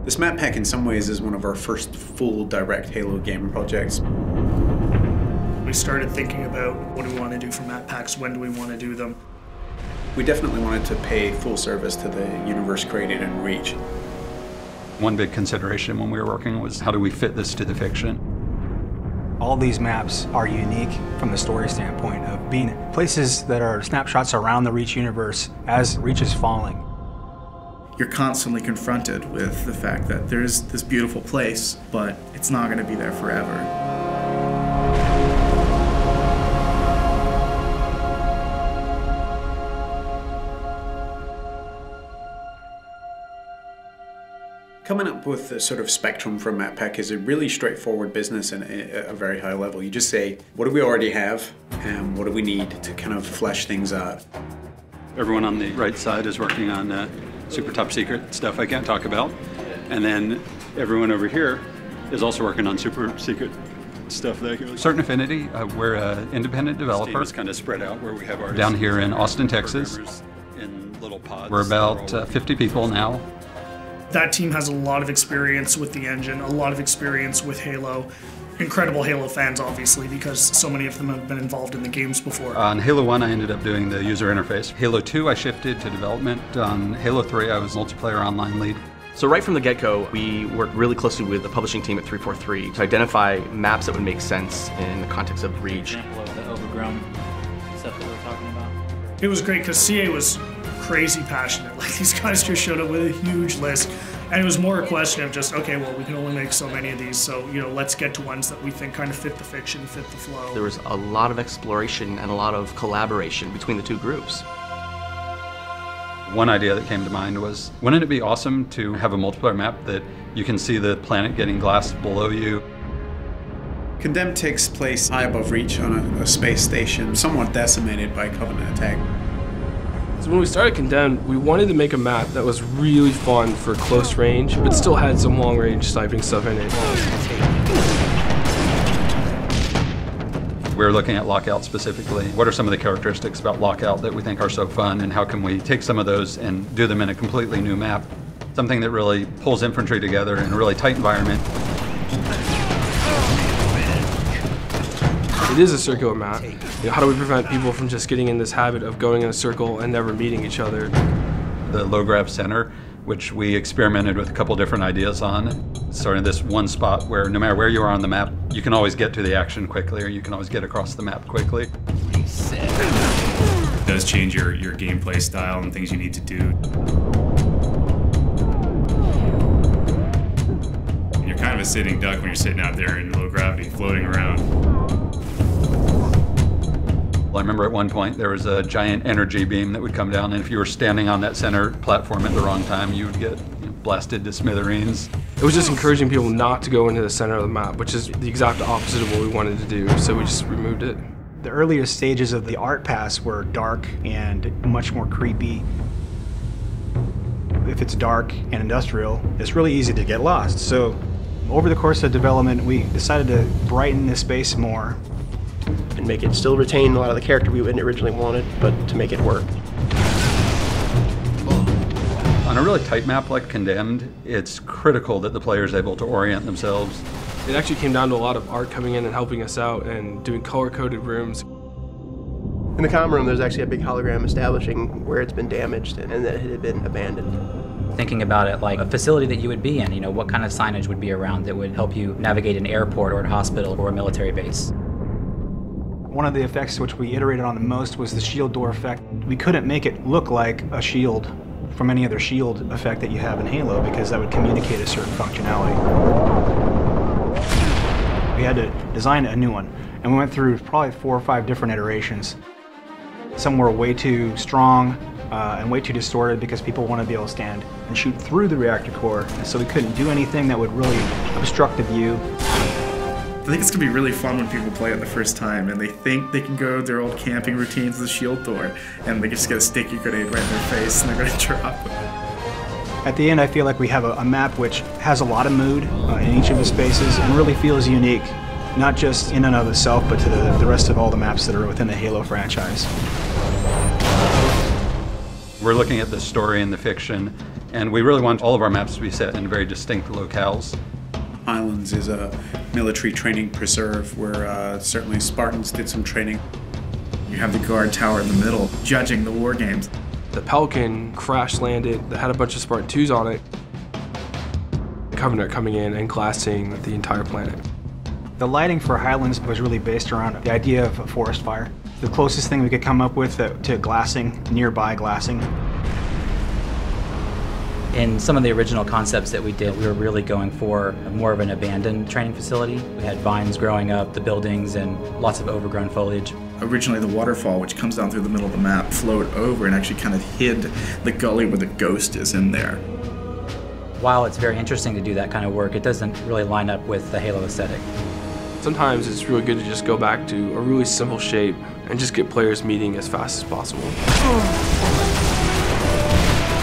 This map pack in some ways is one of our first full direct Halo game projects. We started thinking about what do we want to do for map packs, when do we want to do them. We definitely wanted to pay full service to the universe created in Reach. One big consideration when we were working was how do we fit this to the fiction? All these maps are unique from the story standpoint of being places that are snapshots around the Reach universe as Reach is falling. You're constantly confronted with the fact that there's this beautiful place, but it's not going to be there forever. Coming up with the sort of spectrum for a map pack is a really straightforward business and at a very high level. You just say, what do we already have and what do we need to kind of flesh things out? Everyone on the right side is working on super top secret stuff I can't talk about. And then everyone over here is also working on super secret stuff. Certain Affinity, we're an independent developer. This team is kind of spread out where we have artists down here in Austin, Texas. In little pods. We're about 50 people now. That team has a lot of experience with the engine, a lot of experience with Halo. Incredible Halo fans, obviously, because so many of them have been involved in the games before. On Halo 1, I ended up doing the user interface. Halo 2, I shifted to development. On Halo 3, I was multiplayer online lead. So right from the get-go, we worked really closely with the publishing team at 343 to identify maps that would make sense in the context of Reach. Example of the overgrown stuff that we're talking about. It was great because CA was crazy passionate. Like, these guys just showed up with a huge list. And it was more a question of just, okay, well, we can only make so many of these, so, you know, let's get to ones that we think kind of fit the fiction, fit the flow. There was a lot of exploration and a lot of collaboration between the two groups. One idea that came to mind was, wouldn't it be awesome to have a multiplayer map that you can see the planet getting glassed below you? Condemned takes place high above Reach on a space station, somewhat decimated by Covenant attack. So when we started Condemned, we wanted to make a map that was really fun for close range, but still had some long range sniping stuff in it. We're looking at Lockout specifically. What are some of the characteristics about Lockout that we think are so fun, and how can we take some of those and do them in a completely new map? Something that really pulls infantry together in a really tight environment. It is a circular map. You know, how do we prevent people from just getting in this habit of going in a circle and never meeting each other? The low grav center, which we experimented with a couple different ideas on. Starting this one spot where no matter where you are on the map, you can always get to the action quickly, or you can always get across the map quickly. It does change your gameplay style and things you need to do. You're kind of a sitting duck when you're sitting out there in low gravity, floating around. I remember at one point there was a giant energy beam that would come down, and if you were standing on that center platform at the wrong time, you would get blasted to smithereens. It was just encouraging people not to go into the center of the map, which is the exact opposite of what we wanted to do, so we just removed it. The earliest stages of the art pass were dark and much more creepy. If it's dark and industrial, it's really easy to get lost. So over the course of development, we decided to brighten this space more. And make it still retain a lot of the character we originally wanted, but to make it work. On a really tight map like Condemned, it's critical that the player is able to orient themselves. It actually came down to a lot of art coming in and helping us out and doing color-coded rooms. In the comm room, there's actually a big hologram establishing where it's been damaged and that it had been abandoned. Thinking about it like a facility that you would be in, you know, what kind of signage would be around that would help you navigate an airport or a hospital or a military base. One of the effects which we iterated on the most was the shield door effect. We couldn't make it look like a shield from any other shield effect that you have in Halo because that would communicate a certain functionality. We had to design a new one, and we went through probably 4 or 5 different iterations. Some were way too strong and way too distorted because people want to be able to stand and shoot through the reactor core, and so we couldn't do anything that would really obstruct the view. I think it's going to be really fun when people play it the first time and they think they can go their old camping routines with the shield door and they just get a sticky grenade right in their face and they're going to drop it. At the end, I feel like we have a map which has a lot of mood in each of the spaces and really feels unique, not just in and of itself, but to the rest of all the maps that are within the Halo franchise. We're looking at the story and the fiction, and we really want all of our maps to be set in very distinct locales. Highlands is a military training preserve where certainly Spartans did some training. You have the guard tower in the middle, judging the war games. The Pelican crash landed that had a bunch of Spartan 2s on it. The Covenant coming in and glassing the entire planet. The lighting for Highlands was really based around the idea of a forest fire. The closest thing we could come up with to glassing, nearby glassing. In some of the original concepts that we did, we were really going for more of an abandoned training facility. We had vines growing up, the buildings, and lots of overgrown foliage. Originally, the waterfall, which comes down through the middle of the map, flowed over and actually kind of hid the gully where the ghost is in there. While it's very interesting to do that kind of work, it doesn't really line up with the Halo aesthetic. Sometimes it's really good to just go back to a really simple shape and just get players meeting as fast as possible.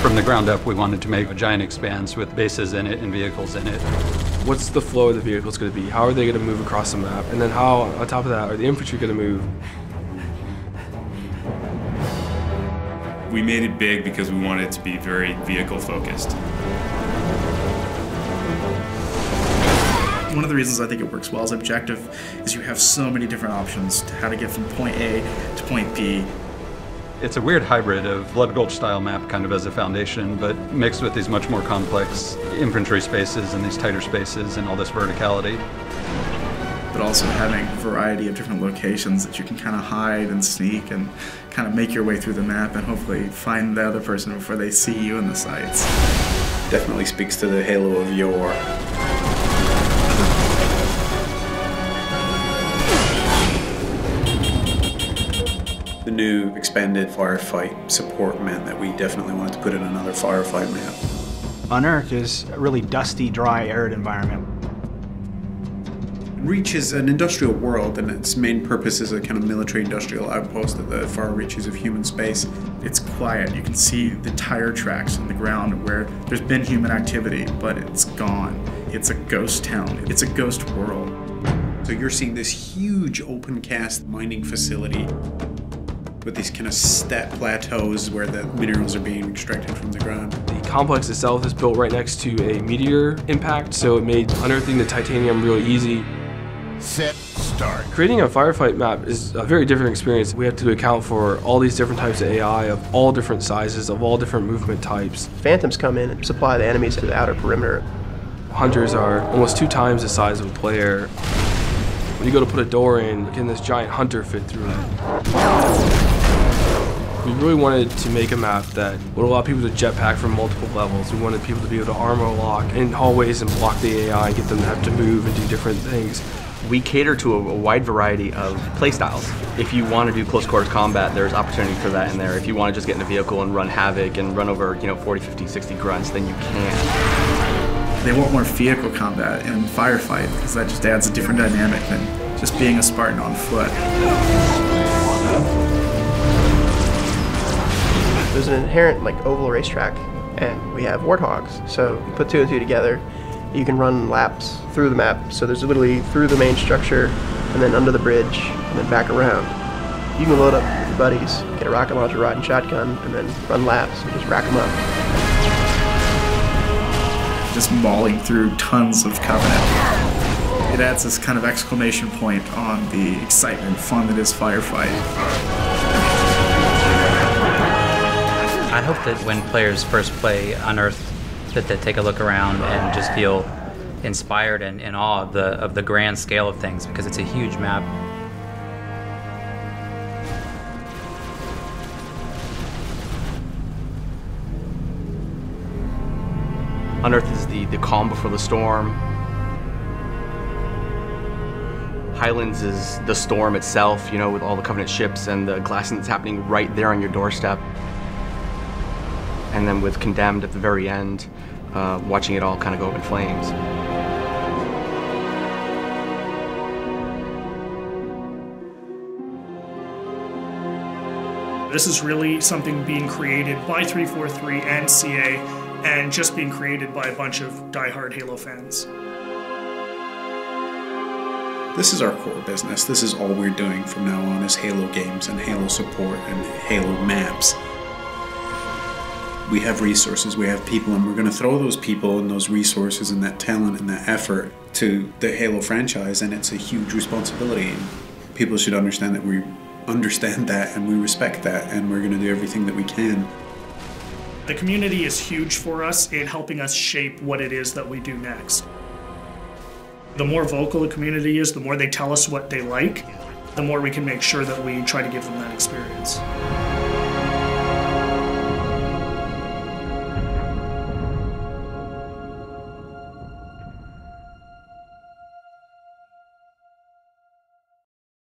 From the ground up, we wanted to make a giant expanse with bases in it and vehicles in it. What's the flow of the vehicles going to be? How are they going to move across the map? And then how, on top of that, are the infantry going to move? We made it big because we wanted it to be very vehicle focused. One of the reasons I think it works well as objective is you have so many different options to how to get from point A to point B. It's a weird hybrid of Blood Gulch style map kind of as a foundation, but mixed with these much more complex infantry spaces and these tighter spaces and all this verticality. But also having a variety of different locations that you can kind of hide and sneak and kind of make your way through the map and hopefully find the other person before they see you in the sights. Definitely speaks to the Halo of yore. The new expanded firefight support meant that we definitely wanted to put in another firefight map. Unearthed is a really dusty, dry, arid environment. Reach is an industrial world, and its main purpose is a kind of military-industrial outpost at the far reaches of human space. It's quiet. You can see the tire tracks on the ground where there's been human activity, but it's gone. It's a ghost town. It's a ghost world. So you're seeing this huge open-cast mining facility with these kind of step plateaus where the minerals are being extracted from the ground. The complex itself is built right next to a meteor impact, so it made unearthing the titanium really easy. Set, start. Creating a firefight map is a very different experience. We have to account for all these different types of AI of all different sizes, of all different movement types. Phantoms come in and supply the enemies to the outer perimeter. Hunters are almost 2 times the size of a player. When you go to put a door in, can this giant hunter fit through it? We really wanted to make a map that would allow people to jetpack from multiple levels. We wanted people to be able to armor lock in hallways and block the AI and get them to have to move and do different things. We cater to a wide variety of playstyles. If you want to do close quarters combat, there's opportunity for that in there. If you want to just get in a vehicle and run havoc and run over, 40, 50, 60 grunts, then you can. They want more vehicle combat in firefight because that just adds a different dynamic than just being a Spartan on foot. There's an inherent oval racetrack, and we have warthogs. So you put 2 and 2 together, you can run laps through the map. So there's literally through the main structure, and then under the bridge, and then back around. You can load up with your buddies, get a rocket launcher, rod, and shotgun, and then run laps and just rack them up. Just mauling through tons of Covenant. It adds this kind of exclamation point on the excitement and fun that is firefight. I hope that when players first play Unearthed, that they take a look around and just feel inspired and in awe of the grand scale of things, because it's a huge map. Unearthed is the calm before the storm. Highlands is the storm itself, with all the Covenant ships and the glassing that's happening right there on your doorstep. And then with Condemned at the very end, watching it all kind of go up in flames. This is really something being created by 343 and CA and just being created by a bunch of diehard Halo fans. This is our core business. This is all we're doing from now on is Halo games and Halo support and Halo maps. We have resources, we have people, and we're going to throw those people and those resources and that talent and that effort to the Halo franchise, and it's a huge responsibility. People should understand that we understand that and we respect that, and we're going to do everything that we can. The community is huge for us in helping us shape what it is that we do next. The more vocal the community is, the more they tell us what they like, the more we can make sure that we try to give them that experience.